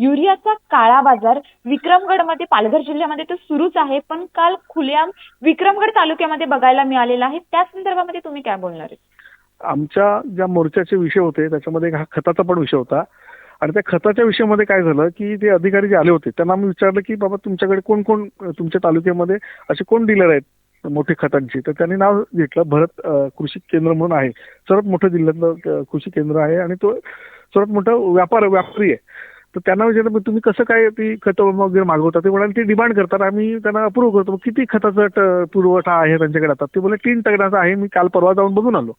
युरियाचा काळा बाजार विक्रमगडमध्ये पालघर जिल्ह्यामध्ये तर सुरूच आहे, पण काल खुलेआम विक्रमगड तालुक्यामध्ये बघायला मिळालेला आहे. त्या संदर्भामध्ये तुम्ही काय बोलणार आहे? आमच्या ज्या मोर्चाचे विषय होते त्याच्यामध्ये हा खताचा पण विषय होता. आणि त्या खताच्या विषयामध्ये काय झालं की ते अधिकारी जे आले होते त्यांना आम्ही विचारलं की बाबा तुमच्याकडे कोण कोण तुमच्या तालुक्यामध्ये असे कोण डीलर आहेत मोठे खतांची. तर त्यांनी नाव घेतलं भरत कृषी केंद्र म्हणून आहे, सर्वात मोठं जिल्ह्यातलं कृषी केंद्र आहे आणि तो सर्वात मोठा व्यापारी आहे. तर त्यांना विचारलं तुम्ही कसं काय ती खतं वगैरे मागवता. ते म्हणाले ते डिमांड करतात, आम्ही त्यांना अप्रूव्ह करतो. किती खताचा पुरवठा आहे त्यांच्याकडे आता. ते बोलले 3 टनाचा आहे, मी काल परवा जाऊन बघून आलो.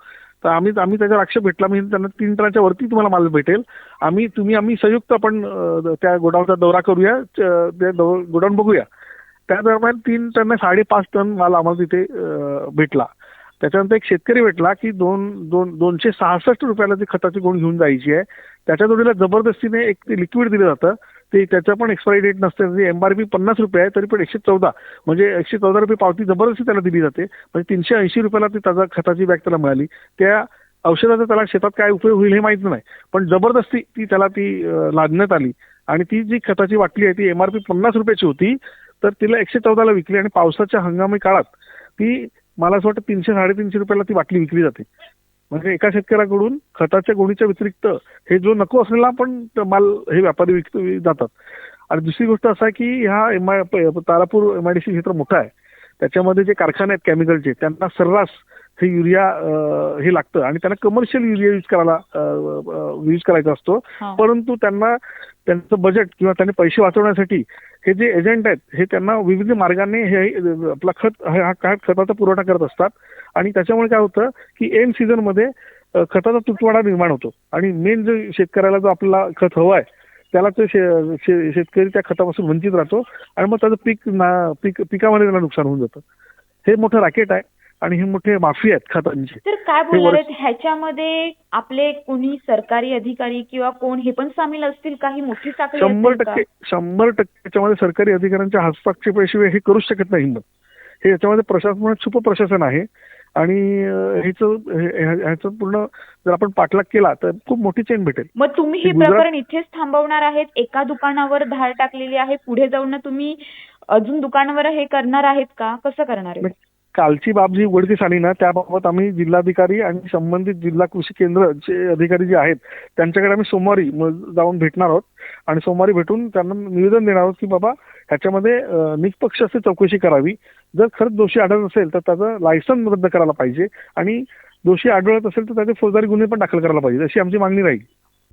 तर आम्ही त्याच्यावर आक्षेप भेटला. मी त्यांना 3 टनाच्या वरती तुम्हाला माल भेटेल. आम्ही संयुक्त आपण त्या गोडाऊनचा दौरा करूया, त्या गोडाऊन बघूया. त्या दरम्यान 3 टन 5.5 टन माल आम्हाला तिथे भेटला. त्याच्यानंतर एक शेतकरी भेटला की 266 रुपयाला ती खताची गोणी घेऊन जायची आहे. त्याच्या जोडीला जबरदस्तीने एक लिक्विड दिलं जातं. ते त्याचं पण एक्सपायरी डेट नसते. MRP 50 रुपये आहे, तरी पण 114 म्हणजे 114 रुपये पावती जबरदस्ती त्याला दिली जाते. म्हणजे 380 रुपयाला ती ताजा खताची बॅग त्याला मिळाली. त्या औषधाचा त्याला शेतात काय उपयोग होईल हे माहिती नाही, पण जबरदस्ती त्याला लादण्यात आली. आणि ती जी खताची बाटली आहे ती MRP 50 रुपयाची होती, तर तिला 114 ला विकली. आणि पावसाच्या हंगामी काळात ती मला असं वाटतं 300-350 रुपयाला ती बाटली विकली जाते. म्हणजे एका शेतकऱ्याकडून खताच्या गोणीच्या व्यतिरिक्त हे जो नको असलेला पण माल हे व्यापारी जातात. आणि दुसरी गोष्ट असं आहे की हा तारापूर MIDC क्षेत्र मोठा आहे. त्याच्यामध्ये जे कारखाने आहेत केमिकलचे त्यांना सर्रास हे युरिया हे लागतं आणि त्यांना कमर्शियल युरिया यूज करायचा असतो. परंतु त्यांना त्यांचं बजेट किंवा त्यांनी पैसे वाचवण्यासाठी हे जे एजंट आहेत हे त्यांना विविध मार्गाने हे आपला खताचा पुरवठा करत असतात. आणि त्याच्यामुळे काय होतं की एंड सीझन मध्ये खताचा तुटवडा निर्माण होतो. आणि मेन जो शेतकऱ्याला जो आपला खत हवा आहे त्याला तो शेतकरी त्या खतापासून वंचित राहतो आणि मग त्याचं पिकामध्ये त्याला नुकसान होऊन जातं. हे मोठं रॅकेट आहे आणि हे मोठे माफिया आहेत खतांचे. तर काय बोलणार आहेत ह्याच्यामध्ये आपले कोणी सरकारी अधिकारी किंवा कोण हे पण सामील असतील? काही मोठी साखळी 100% याच्यामध्ये सरकारी अधिकाऱ्यांच्या हस्तक्षेपाशिवाय हे करूच शकत नाही हिंमत. हे याच्यामध्ये प्रशासन छुप प्रशासन आहे आणि ह्याचं पूर्ण जर आपण पाठलाग केला तर खूप मोठी चेन भेटेल. मग तुम्ही हे प्रकरण इथेच थांबवणार आहेत? एका दुकानावर धाड टाकलेली आहे, पुढे जाऊन तुम्ही अजून दुकानावर हे करणार आहेत का? कसं करणार आहे? कालची बाब जी उघडकीस आली ना त्याबाबत आम्ही जिल्हाधिकारी आणि संबंधित जिल्हा कृषी केंद्रचे अधिकारी जे आहेत त्यांच्याकडे आम्ही सोमवारी जाऊन भेटणार आहोत. आणि सोमवारी भेटून त्यांना निवेदन देणार आहोत की बाबा ह्याच्यामध्ये निष्पक्ष अशी चौकशी करावी. जर खरंच दोषी आढळत असेल तर त्याचं लायसन्स रद्द करायला पाहिजे आणि दोषी आढळत असेल तर त्याचे फौजदारी गुन्हे पण दाखल करायला पाहिजे, अशी आमची मागणी राहील.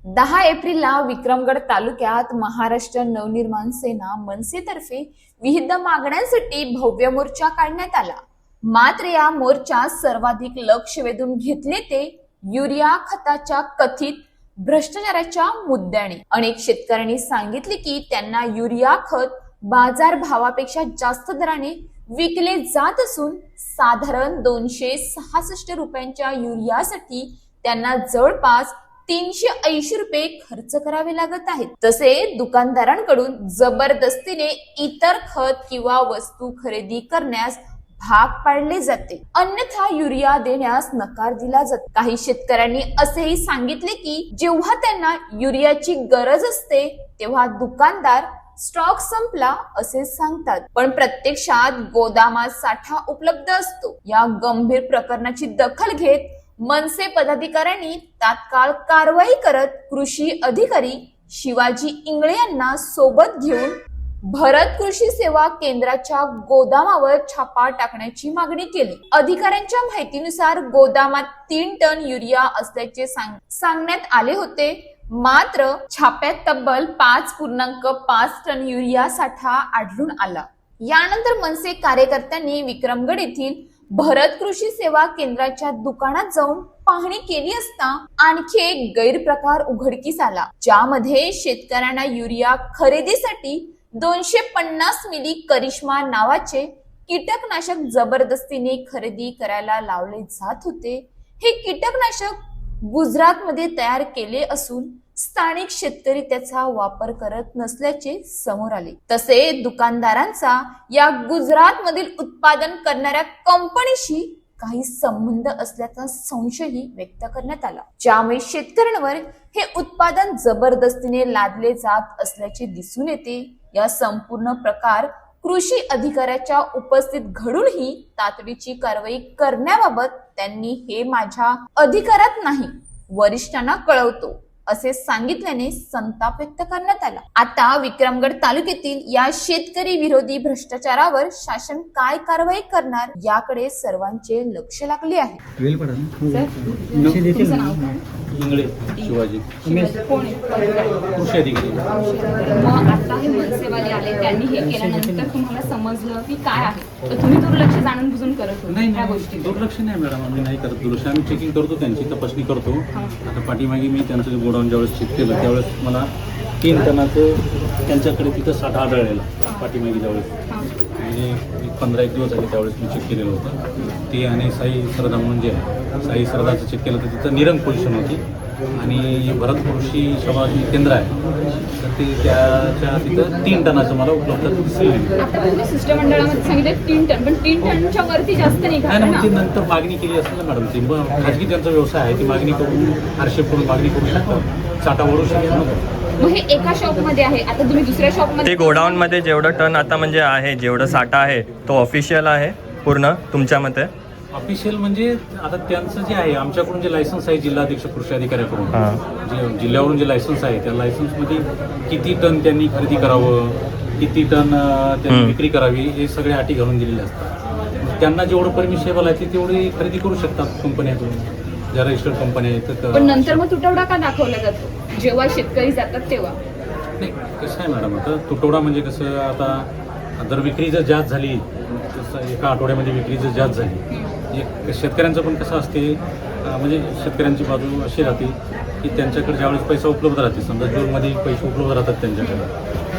10 एप्रिलला विक्रमगड तालुक्यात महाराष्ट्र नवनिर्माण सेना मनसेतर्फे विविध मागण्यांसाठी भव्य मोर्चा काढण्यात आला. मात्र या मोर्चात सर्वाधिक लक्ष वेधून घेतले ते युरिया खताच्या कथित भ्रष्टाचाराच्या मुद्द्याने. अनेक शेतकऱ्यांनी सांगितले की त्यांना युरिया खत बाजार भावापेक्षा जास्त दराने विकले जात असून साधारण 266 रुपयांच्या युरियासाठी त्यांना जवळपास 380 रुपये खर्च करावे लागत आहेत. तसे दुकानदारांकडून जबरदस्तीने इतर खत किंवा वस्तू खरेदी करण्यास भाग पाडले जाते, अन्यथा युरिया देण्यास नकार दिला जातो. काही शेतकऱ्यांनी असेही सांगितले की जेव्हा त्यांना युरियाची गरज असते तेव्हा दुकानदार स्टॉक संपला असे सांगतात, पण प्रत्यक्षात गोदामात साठा उपलब्ध असतो. या गंभीर प्रकरणाची दखल घेत मनसे पदाधिकाऱ्यांनी तात्काळ कारवाई करत कृषी अधिकारी शिवाजी इंगळे यांना सोबत घेऊन भरत कृषी सेवा केंद्राच्या गोदामावर छापा टाकण्याची मागणी केली. अधिकाऱ्यांच्या माहितीनुसार गोदामात 3 टन युरिया असल्याचे सांगण्यात आले होते, मात्र छाप्यात तब्बल 5.5 टन युरिया साठा आढळून आला. यानंतर मनसे कार्यकर्त्यांनी विक्रमगड येथील भरत कृषी सेवा केंद्राच्या दुकानात जाऊन पाहणी केली असता आणखी एक गैरप्रकार उघडकीस आला, ज्यामध्ये शेतकऱ्यांना युरिया खरेदीसाठी 250 मिली करिश्मा नावाचे कीटकनाशक जबरदस्तीने खरेदी करायला लावले जात होते. हे कीटकनाशक गुजरातमध्ये तयार केले असून स्थानिक शेतकरी त्याचा वापर करत नसल्याचे समोर आले. तसे दुकानदारांचा या गुजरातमधील उत्पादन करणाऱ्या कंपनीशी काही संबंध असल्याचा संशयही व्यक्त करण्यात आला, ज्यामुळे शेतकऱ्यांवर हे उत्पादन जबरदस्तीने लादले जात असल्याचे दिसून येते. या संपूर्ण प्रकार कृषी अधिकाऱ्याच्या उपस्थित घडूनही तातडीची कारवाई करण्याबाबत त्यांनी हे माझ्या अधिकारात नाही, वरिष्ठांना कळवतो असे सांगितल्याने संताप व्यक्त करण्यात आला. आता विक्रमगड तालुक्यातील या शेतकरी विरोधी भ्रष्टाचारावर शासन काय कारवाई करणार याकडे सर्वांचे लक्ष लागले आहे. तुमचं नाव काय? इंगळे शिवाजी कोण आहे? कृषी अधिकारी. मग आता हे मनसेवाले आले, त्यांनी हे केल्यानंतर तुम्हाला समजलं की काय आहे, तर तुम्ही दुर्लक्ष जाणून बुजून करत होता नाही त्या गोष्टी. दुर्लक्ष नाही मॅडम, आम्ही नाही करत दुर्लक्ष. आम्ही चेकिंग करतो, त्यांची तपासणी करतो. आता पाठीमागे मी त्यांचं गोडाऊन ज्यावेळेस चेक केलं त्यावेळेस मला 3 टनाचं त्यांच्याकडे तिथं साठा आढळलेला. पाठीमागे ज्यावेळेस म्हणजे 15-1 दिवस झाले त्यावेळेस मी चेक केलेलं होतं ते. आणि साई सरदा म्हणून जे आहे, साई सरदाचं चेक केलं तर तिथं निरंग पोझिशन होती. आणि भरत कृषी समाधी केंद्र आहे तर ते त्याच्या तिथं 3 टनाचं मला उपलब्ध दिसलं. आता तुम्ही शिष्टमंडळामध्ये सांगितलं 3 टन, पण 3 टनच्या वरती जास्त नाही निघालं ना, ना. ती नंतर मागणी केली असेल ना मॅडम. ती खाजगी त्यांचा व्यवसाय आहे, ती मागणी करून आरक्षेप करून मागणी करू शकतात, साठा ओढू शकतात. मग हे एका शॉपमध्ये आहे, आता तुम्ही दुसऱ्या ते शॉपमध्ये गोडाऊन मध्ये जेवढं टन आता म्हणजे आहे, जेवढं साठा आहे तो ऑफिशियल आहे पूर्ण तुमच्या मते? ऑफिशियल म्हणजे आता त्यांचं जे आहे, आमच्याकडून जे लायसन्स आहे जिल्हाधीश कृषी अधिकाऱ्याकडून, जे जिल्ह्यावरून जे लायसन्स आहे त्या लायसन्समध्ये किती टन त्यांनी खरेदी करावं, किती टन त्यांनी विक्री करावी, हे सगळे अटी घालून दिलेले असतात. त्यांना जेवढं परमिशेबल आहे ते तेवढी खरेदी करू शकतात कंपन्यातून, ज्या रजिस्टर्ड कंपन्या आहेत. पण नंतर मग तुटवडा का दाखवला जातो जेव्हा शेतकरी जातात तेव्हा? नाही कसं आहे मॅडम, आता तुटवडा म्हणजे कसं, आता जर विक्री जर जास्त झाली, तसं एका आठवड्यामध्ये विक्री जर जास्त झाली, एक शेतकऱ्यांचं पण कसं असते, म्हणजे शेतकऱ्यांची बाजू अशी राहते की त्यांच्याकडे ज्यावेळेस पैसा उपलब्ध राहते, समजा जूनमध्ये पैसे उपलब्ध राहतात त्यांच्याकडे,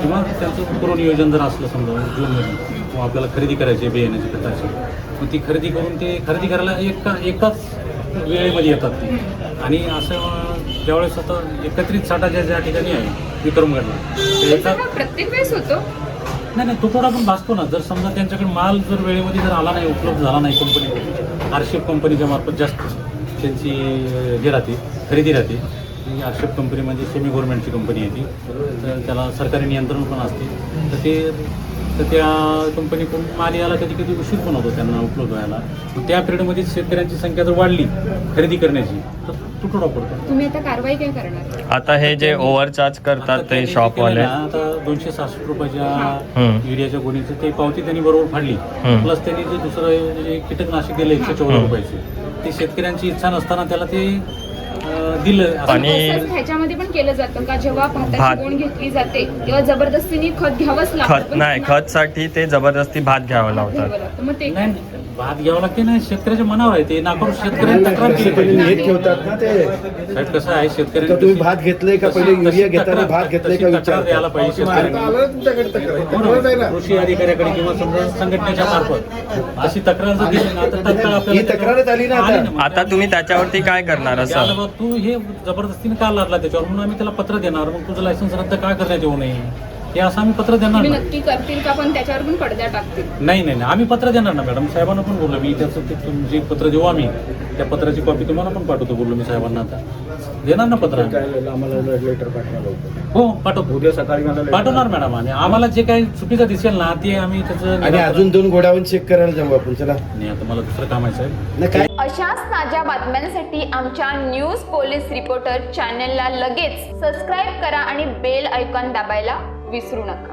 किंवा त्यांचं पूर्वनियोजन जर असलं समजा जूनमध्ये, किंवा आपल्याला खरेदी करायची बियाण्याची खताची, मग ती खरेदी करून ते खरेदी करायला एकाच वेळेमध्ये येतात ती. आणि असं ज्यावेळेस आता एकत्रित साठा ज्या ठिकाणी आहे विक्रमगडला, एका प्रत्येक वेळेस होतो. नाही तुटवडा पण भासतो ना. जर समजा त्यांच्याकडे माल जर वेळेमध्ये जर आला नाही, उपलब्ध झाला नाही, कंपनी आरशेप कंपनीच्या मार्फत जास्त त्यांची हे राहते, खरेदी राहते. आरशेप कंपनी म्हणजे सेमी गव्हर्नमेंटची कंपनी आहे ती, तर त्याला सरकारी नियंत्रण पण असते. तर त्या कंपनीकडून माल यायला कधी कधी उशीर पण होतो त्यांना उपलब्ध व्हायला. मग त्या पिरियडमध्ये शेतकऱ्यांची संख्या जर वाढली खरेदी करण्याची तर तुटवडा पडतो. तुम्ही आता कारवाई काय करणार? आता हे जे ओव्हरचार्ज करतात आता ते त्यांनी शॉपवाले, केलं ना, आता 266 रुपयाच्या युरियाच्या गोणीचं ते पावती त्यांनी बरोबर फाडली. प्लस त्यांनी जे दुसरं जे कीटकनाशक दिलं 114 रुपयाचे, ते शेतकऱ्यांची इच्छा नसताना त्याला ते दिलं. आणि ह्याच्यामध्ये पण केलं जातं का जेव्हा भाताची गोण घेतली जाते तेव्हा जबरदस्तीने खत घ्यावंच लागतं? खत साठी ते जबरदस्ती भात घ्यावं लावतात. मग ते नाही भात घ्यावं लागते ना, शेतकऱ्याच्या मनावर आहे ते. नाकारून शेतकऱ्यांनी तक्रार केली पाहिजे. नीट ठेवतात ना ते. साहेब कसं आहे, तर शेतकऱ्यांनी तुम्ही भात घेतले का पहिले युरिया घेताना भात घेतले का तक्रार द्यायला विचार पाहिजे शेतकऱ्यांनी. कृषी अधिकाऱ्याकडे किंवा समजा संघटनेच्या मार्फत अशी तक्रार जर दिली ना तर तात्काळ ही तक्रारच आली ना आता. मग. आता तुम्ही त्याच्यावरती काय करणार याला असं? बघ, तू हे जबरदस्तीने का लादला त्याच्यावर, म्हणून आम्ही त्याला पत्र देणार. मग तुझं लायसन्स रद्द का करण्यात येऊ नये हे असं आम्ही पत्र देणार तुम्ही ना. नक्की करतील का? पण त्याच्यावर पण पडद्या टाकतील? नाही आम्ही पत्र देणार ना मॅडम. साहेबांना पण बोललो मी, त्याचं ते जे पत्र देऊ आम्ही, त्या पत्राची कॉपी तुम्हाला पण पाठवतो बोललो मी साहेबांना. आता देणार ना पत्र. आम्हाला लेटर पाठवायला हो पाठवतो, उद्या सकाळी मला पाठवणार मॅडम. आणि आम्हाला जे काही चुकीचं दिसेल ना ते आम्ही त्याचं आणि अजून 2 गोडाऊन चेक करायला जाऊ आपण. चला नाही, आता मला दुसरं काम आहे साहेब. नाही काय अशाच ताज्या बातम्यांसाठी आमच्या न्यूज पोलीस रिपोर्टर चॅनलला लगेच सबस्क्राईब करा आणि बेल आयकॉन दाबायला विसरू नका.